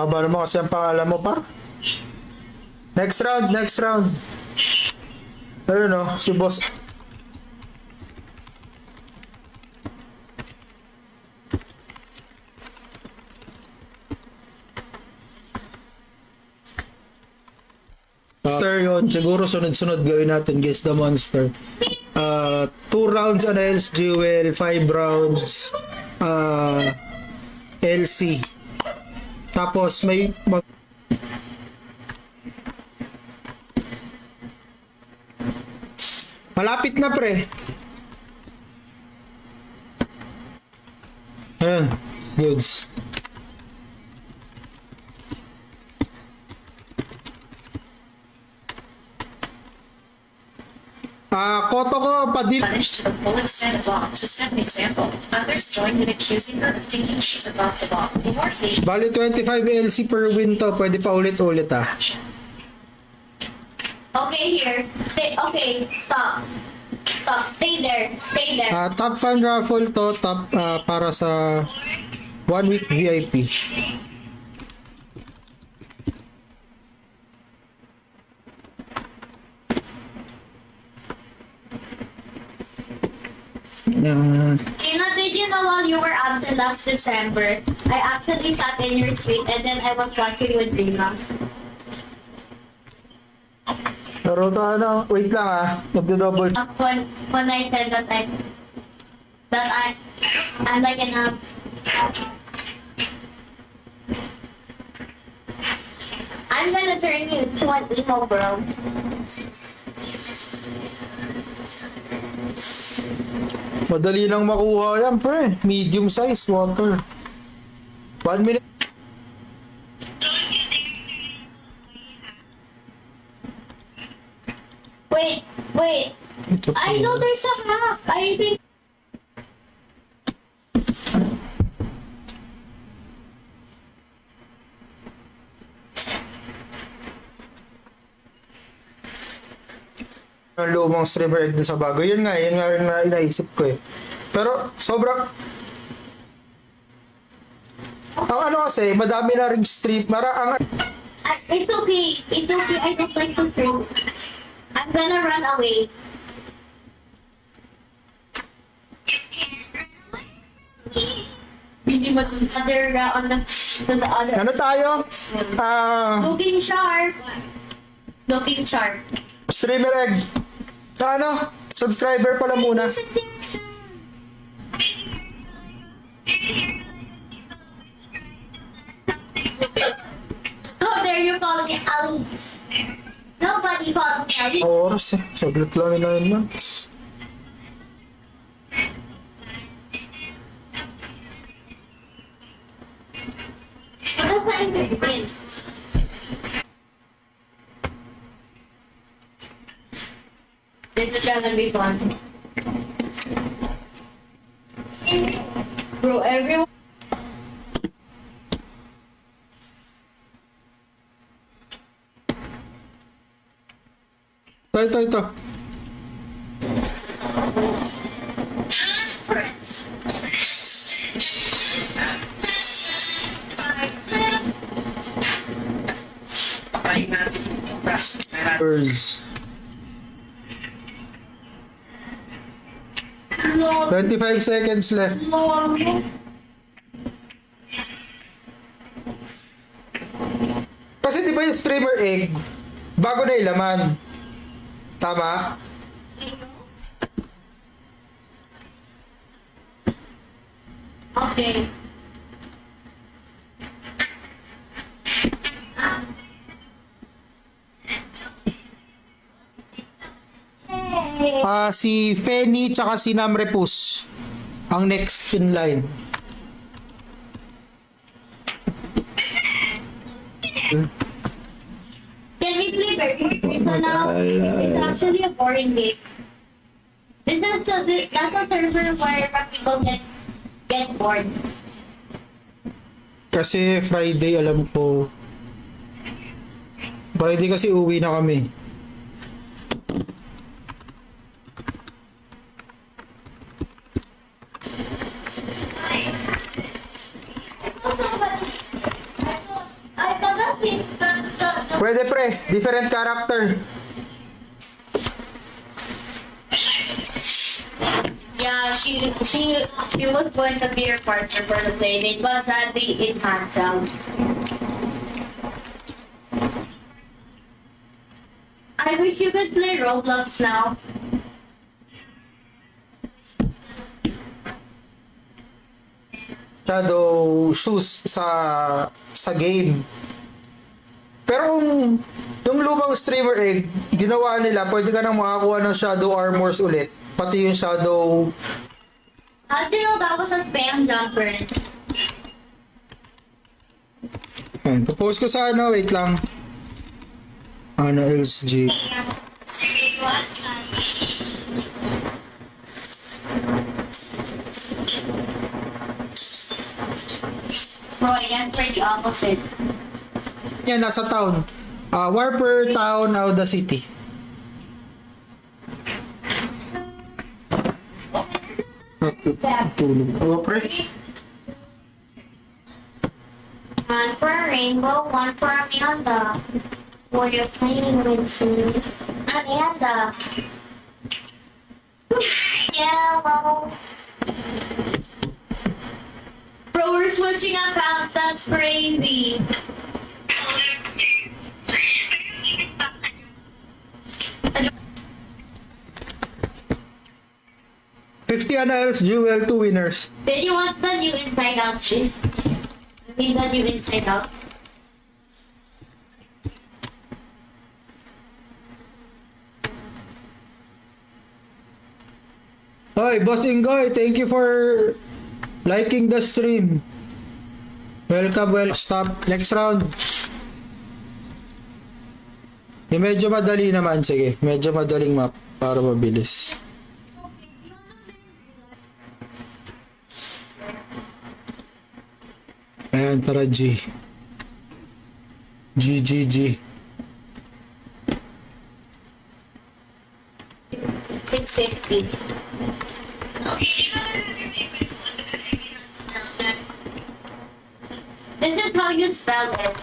Haba naman kasi ang pangalan mo, par. Next round, next round. Ayun o, si boss. After yun, siguro sunod-sunod gawin natin, guess the monster. 2 rounds on LS Jewel, 5 rounds LC. Tapos may malapit na, pre. Ayan, goods. Koto ko, padil. Punished to the full extent of law. To set an example, others join in accusing her of thinking she's above the law. The more hate Bali 25 LC per win to. Pwede pa ulit-ulit actions. Okay, here. Stay. Okay, stop. Stop. Stay there. Stay there. Top fan raffle to. Top para sa 1 week VIP. Did you know while you were absent last December, I actually sat in your suite and then I was watching with Rina. Pero ano, wait lang magdo-double. When I said I'm like in a I'm gonna turn you to an emo bro. Madali lang makuha yan, pre. Medium size water. 1 minute. Wait. Ito po. I know there's a hack. I think Ang lumang streamer egg sa bago. Yun nga rin na inaisip ko eh. Pero sobrang ang ano kasi, madami na ring stream. it's okay. It's okay. I don't like to drink. I'm gonna run away. Other on the other. Ano tayo? Looking sharp. Looking sharp. Streamer egg. Ano? Subscriber pala muna. How dare you call me Ali? Nobody called me Ali. Oras eh. Saglit lang 9 months. What if I'm the prince? This is gonna be fun. Bro, everyone. Ito. Birds. No, 25 seconds left. no. Kasi di ba yung streamer egg, bago na ilaman. Tama? Okay. Si Fenny tsaka si Namrepus ang next in line. Can we play Burger Pizza now? It's actually a boring game. That's a server where people get bored. Kasi Friday alam ko. Friday kasi uwi na kami. Pwede pre, different character. Yeah, she was going to be your partner for the playdate, but sadly it canceled. I wish you could play Roblox now. Shadow shoes sa game. Pero kung yung lumang streamer egg, ginawa nila, pwede ka nang makakuha ng shadow armors ulit. Pati yung shadow... How do you know that was a spam jumper? Ayan, propose ko sa ano, wait lang. Ano else, G? So I guess we're the opposite. Yan, nasa town. Warper Town, Auda City. Tulog. O, pre. One for a rainbow, one for Amanda. What you're playing with soon. Amanda. Yellow. Bro, we're switching accounts. That's crazy. 50 NLs, Jewel, 2 winners. Did you want the new Inside Out shit? I mean the new Inside Out. Hoy, Boss Ingoy, thank you for liking the stream. Welcome, well, stop. Next round. Yung medyo madali naman, sige. Medyo madaling map para mabilis. Ayan, tara G. G, G, G. 650. This is how you spell it.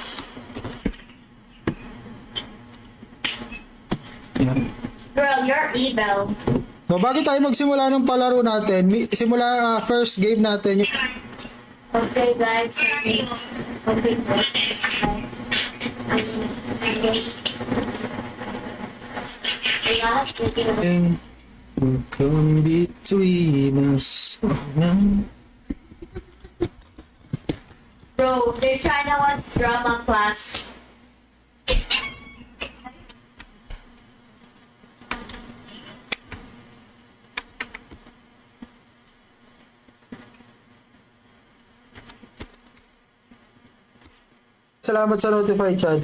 Ayan. Girl, you're evil. So, bago tayo magsimula ng palaro natin, simula first game natin. Okay, guys. Okay, guys. Will come between us. Bro, they're trying to watch drama class. Salamat sa notify, Chad.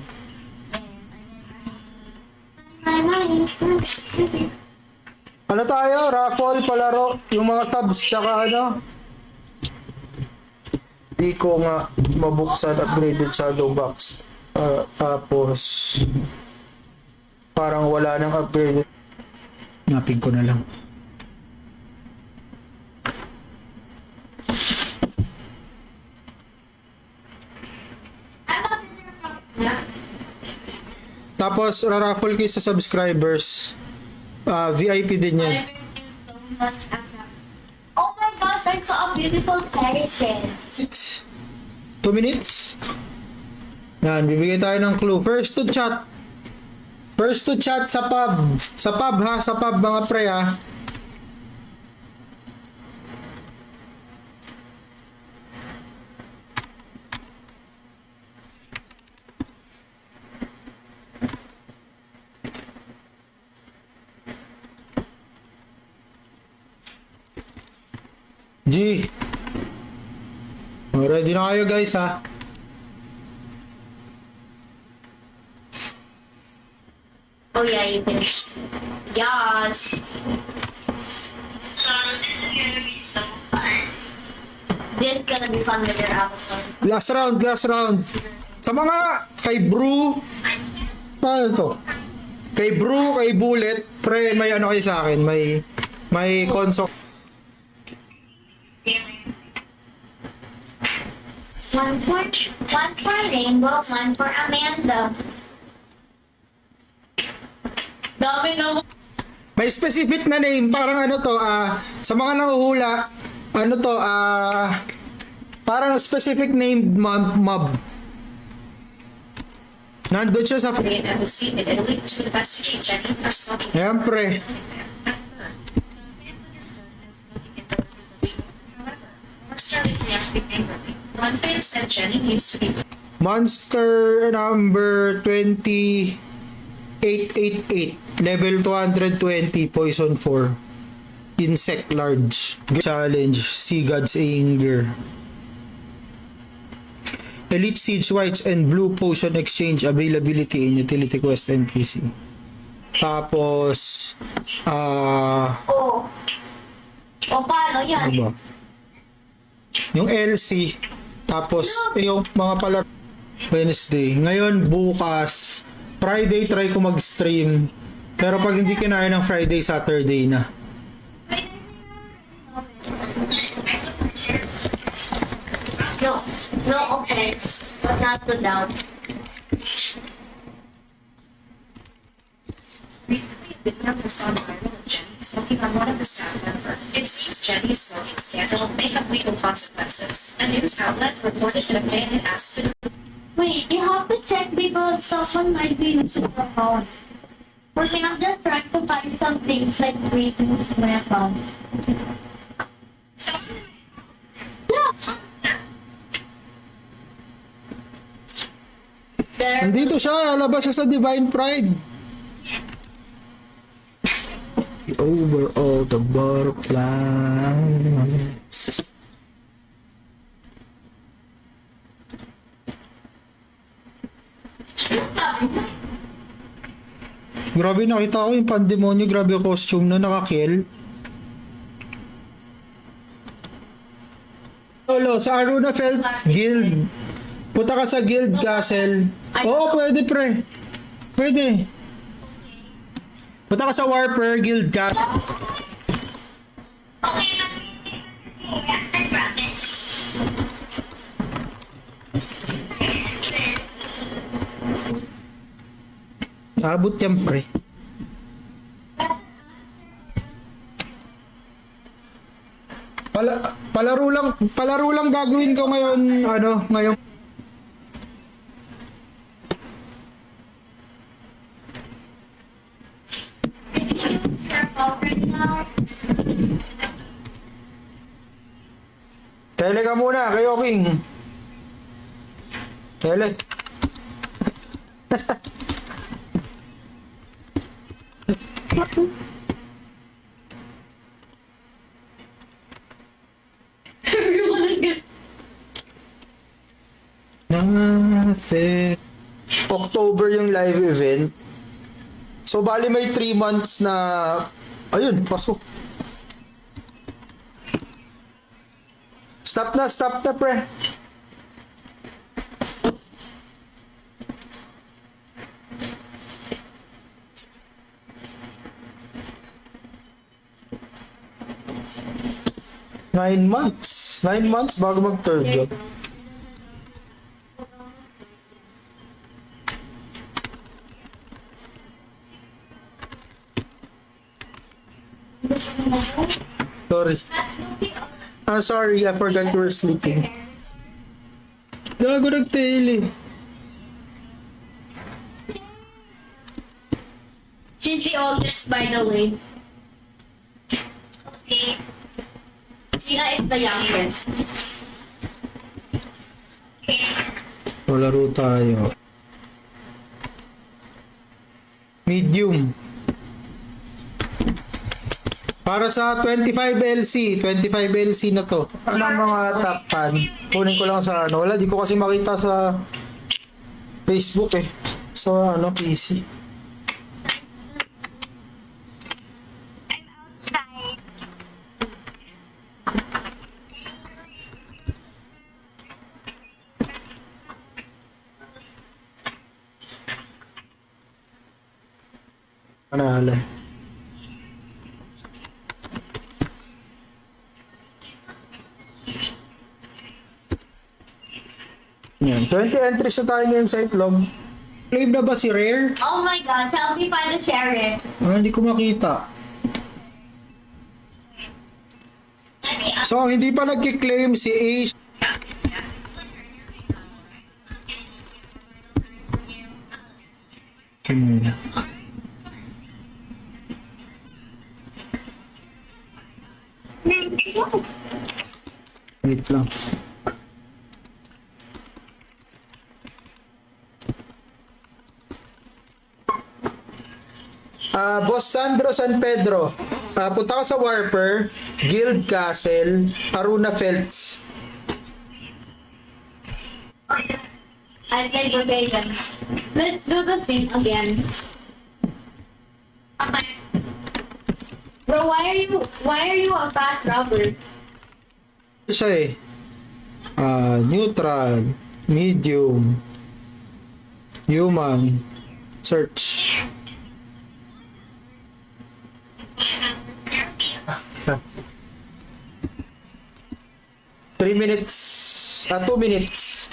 Ano tayo? Raffle, palaro, yung mga subs, tsaka ano? Di ko nga mabuksan upgraded shadow box. Tapos, parang wala nang upgrade. Napin ko na lang. Tapos, raraffle kayo sa subscribers. VIP din yan. Oh my gosh, I saw a beautiful person. 2 minutes. Yan, bibigay tayo ng clue. First to chat. First to chat sa pub. Sa pub ha, sa pub mga pre ha. G. Ready na kayo guys ha. Oh yeah, you can. Yes. This is gonna be fun with your avatar. Last round, last round. Sa mga kay Brew, paano to? Kay Brew, kay Bullet, pre, may ano kayo sa akin, may console. One for rainbow, one for Amanda. Dami na May specific na name, parang ano to, sa mga nanguhula, ano to, parang specific name mob. Nandun siya sa... Korean embassy in Italy to investigate Jenny for smoking. Siyempre. Mark started reacting angrily. One fan said Jenny needs to be Monster number 20888, level 220, poison 4. Insect large. Challenge, Sea God's Anger. Elite Siege Whites and Blue Potion Exchange availability in Utility Quest NPC. Tapos, Oh. O, paano yan? ano ba? Yung LC, tapos yung mga pala Wednesday. Ngayon, bukas, Friday, try ko mag-stream. Pero pag hindi kinaya ng Friday, Saturday na. No offense, but not to doubt. recently a video was gone viral of Jenny smoking on one of the staff member. It seems Jenny's smoking scandal may have legal consequences. A news outlet reported that a fan had asked for Wait, you have to check because someone might be using your phone. For me, I'm just trying to find some things like ratings to my account. Yeah. There. Nandito siya, labas siya sa Divine Pride. Over all the butterflies. Grabe, nakita ko yung pandemonyo, grabe yung costume na nakakill. Lolo, sa Aruna Felt's Guild. Punta ka sa Guild Castle. Oo, pwede pre. Pwede. Punta ka sa Warper Guild Castle. Abot yan pre. Palaro lang gagawin ko ngayon, ngayon. Tele ka muna, kayo King. Tele. Everyone is good. Nothing. October yung live event. So bali may 3 months na ayun, pasok. Stop na pre. Nine months bago mag third job. Sorry. I'm sorry, I forgot you were sleeping. Gago nagtail eh. She's the oldest, by the way. Sheila is the youngest. Laro tayo. Medium. Para sa 25LC na to. Ano ang mga top fan? Kunin ko lang sa wala, di ko kasi makita sa Facebook eh. So PC. Panalo. Yan. 20 entries na tayo ngayon sa itlog. Claim na ba si Rare? Oh my god, help me find the sheriff. Ah, hindi ko makita. So, ang hindi pa nagki-claim si Ace. Wait lang. Boss Sandro San Pedro, punta ka sa Warper, Guild Castle, Aruna Felts. I played Rotation. Let's do the thing again. Bro, why are you a fat robber? Siya eh. Neutral, medium, human, search. 3 minutes, 2 minutes.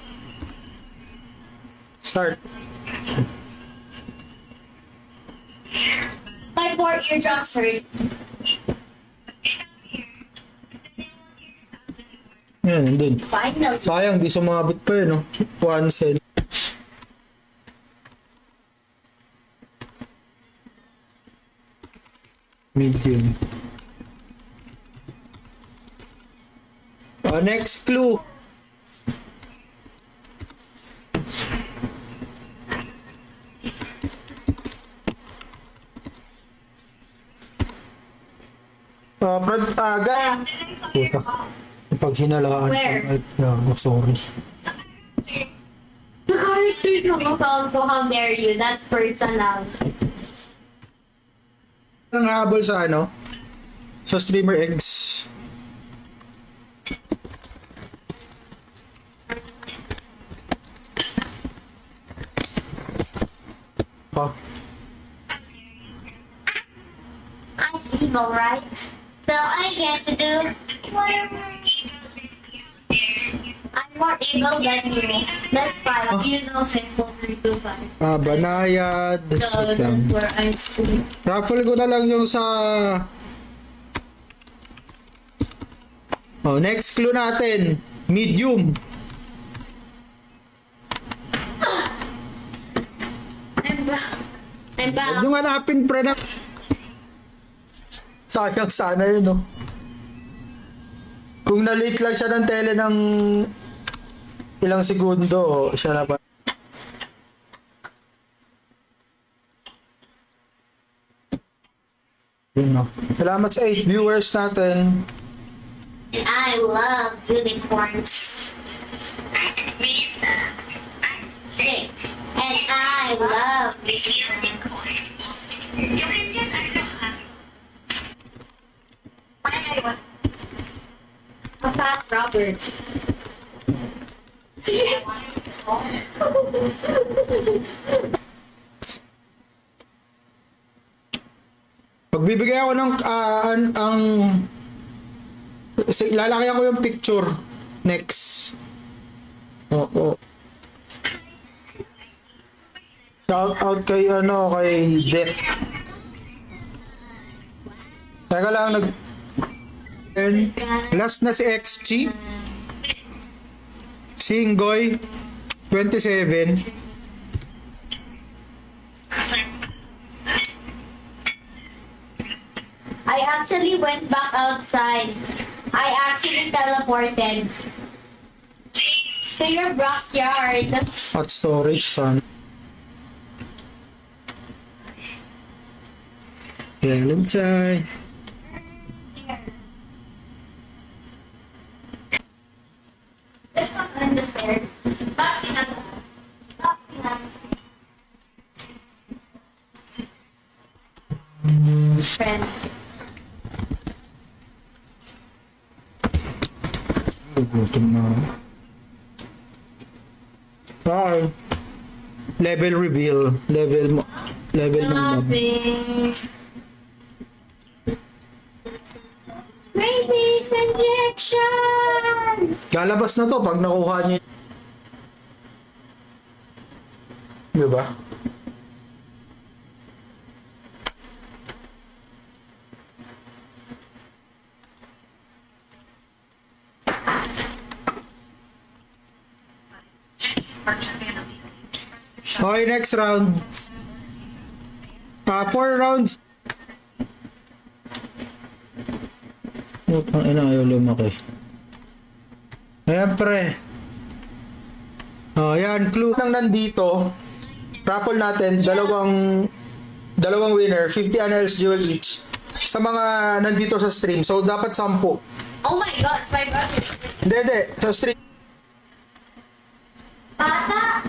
Start. My poor eardrums hurt. Yan, nandun. Finally. Sayang, di sumabot pa yun, no? 1 cent. Medium. Next clue. Guy. Puta. Pag hinalaan. Where? Sorry. The characters from Macau, so how dare you? That's personal. Ang habol sa ano? Sa streamer eggs. Oh. I'm evil, right? So I get to do whatever. I'm more evil than you. Let's fight. You know, simple 3, 2, 5. Banayad. So Wait lang. that's where I'm stupid. Raffle ko na lang yung sa... Next clue natin. Medium. I'm back. I'm Huwag back. nyo hanapin, pre, na... Sayang sana yun, no? Kung na-late lang siya ng tele ng ilang segundo, siya na ba? Yun, no? Salamat sa 8 viewers natin. And I love unicorns. Shit. And I love unicorns. A fat Robert. Pagbibigay ako ng lalaki ko yung picture next. Oo. Shout out kay kay Det. Teka lang last na si XG. Singoy 27. I actually went back outside. I actually teleported to your backyard. Hot storage son. Valentine. Let's go on the stairs. Backing up. Backing up. Friend. Gugutom na ako. Okay. Level reveal. Level ng mob. Nothing. Rabies injection! Lalabas na to pag nakuha niyo. Di ba? Okay, next round. 4 rounds. Putang ina, ayaw lumaki. Ayan, pre. Oh, yan. Clue nang nandito. Raffle natin. Dalawang winner. 50 NLs jewel each. Sa mga nandito sa stream. So, dapat 10. Oh my god, my brother. Hindi. Sa stream. Bata!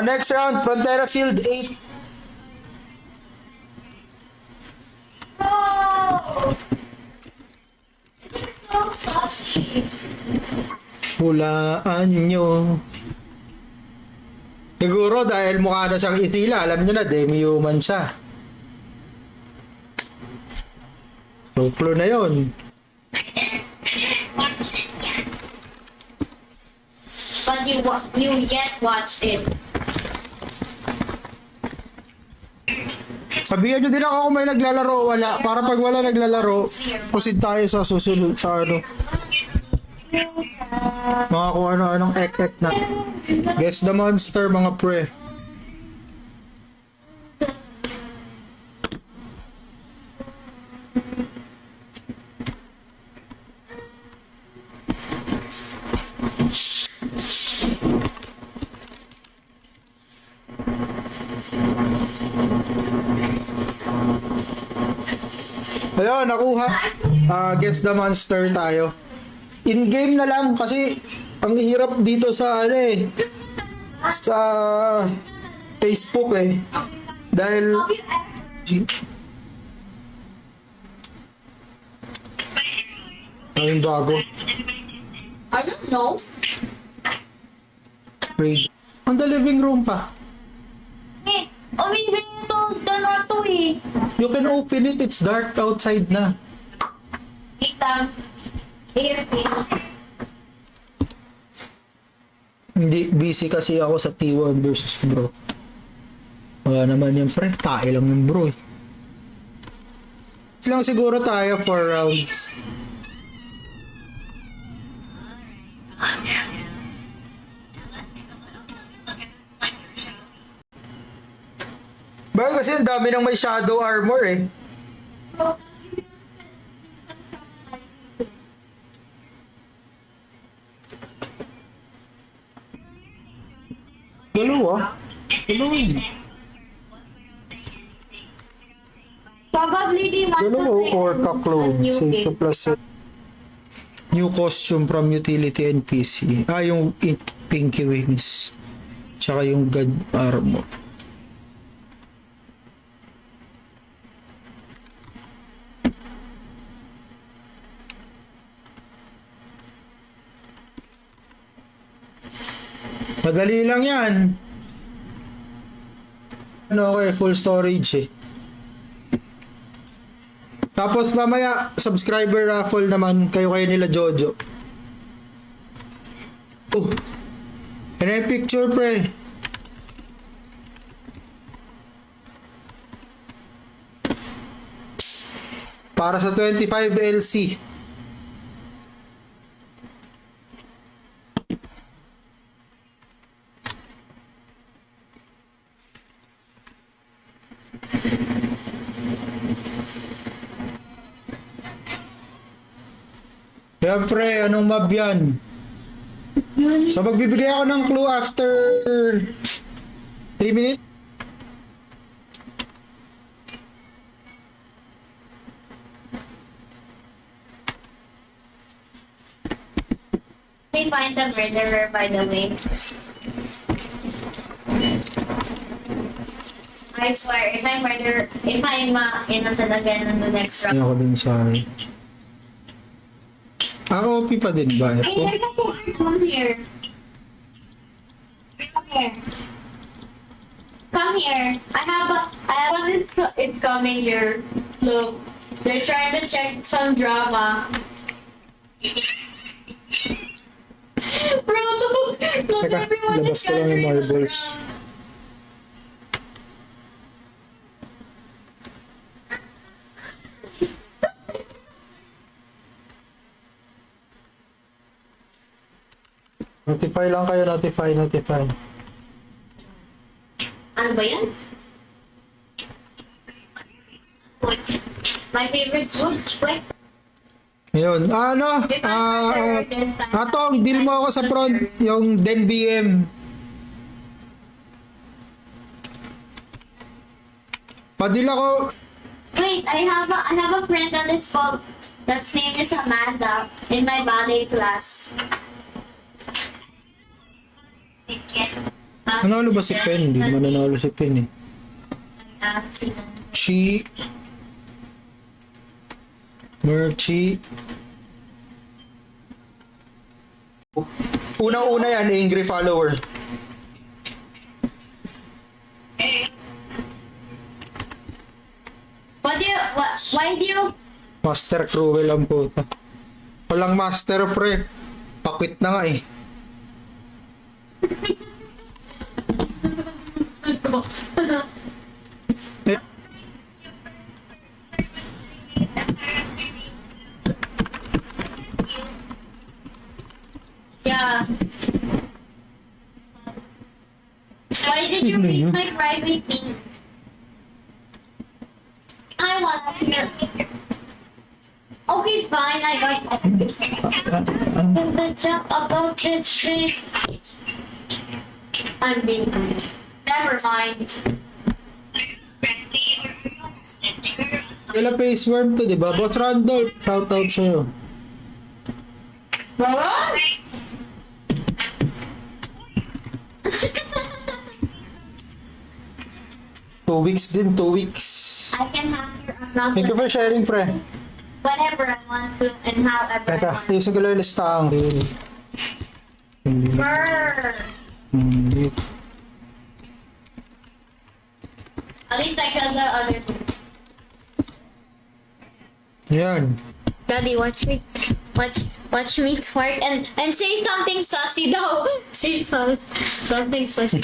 Next round. Frontera Field 8. Oh! It's so saucy. Hulaan nyo. Siguro dahil mukha na siyang itila. Alam nyo na, demi-human siya. So, clue na yun. But you yet watched it. Sabihan nyo din ako kung may naglalaro o wala. Para pag wala naglalaro, proceed tayo sa susunod sa ano. Mga kung ano-anong ek-ek na. Guess the monster, mga pre. Ayun, nakuha. Guess the monster tayo. In-game na lang kasi ang hirap dito sa ano eh. Sa Facebook eh. Dahil ang bago. I don't know. Raid. On the living room pa. Eh, hindi ito, dalawa to eh. You can open it. It's dark outside na. Wait lang. Hindi, busy kasi ako sa T1 versus bro. Wala naman yan pre. Tae lang yung bro eh. Lang siguro tayo 4 rounds. Bakit kasi ang dami ng may shadow armor eh. Dalawa? Dalawa yun. Probably they want Dalawa to play or a ka-clone. new Save game. to plus set. New costume from utility NPC. Yung Pinky Wings. Tsaka yung God Armor. Madali lang yan. Okay, full storage eh. Tapos mamaya, subscriber raffle naman kayo nila Jojo. Oh. Ano yung picture pre? Para sa 25 LC. Yan pre, anong map yan? So magbibigay ako ng clue after 3 minutes. They find the murderer, by the way. I swear, if I'm innocent again in the next round. Ano ako dun sa... OP pa din ba Hey, ito? there's a fucker. Come here. Come here. Come here. I have one is it's coming here. Look. They're trying to check some drama. Bro, not Teka, everyone labas is ko lang yung gathering marbles. around. Notify lang kayo, notify. Ano ba yan? My favorite food? Wait. Ayun, Atong, bill mo ako sa front, yung 10 BM. Padila ko, Wait, I have a friend that is called, that's name is Amanda in my ballet class. nanalo ba si Pen? Hindi mananalo si Pen eh. Merchi. Unang-una yan, angry follower. Why do you Master Cruel ang puta. Walang master pre. Pakwit na nga eh. Eh, Yeah. Why did you read my private things? I wanna hear. Okay, fine, I got the joke about this shit. I'm being rude. Never mind. Kila face worm to, di ba? Boss Randolph, shout out sa'yo. What? 2 weeks din, 2 weeks. I can have your account Thank you for sharing, pre. whenever I want to and however I Teka, want. ayusin ko lang yung listahan. Brr. Hindi. At least I can the other two. Yan. Daddy, watch me twerk and say something saucy though. Say something saucy.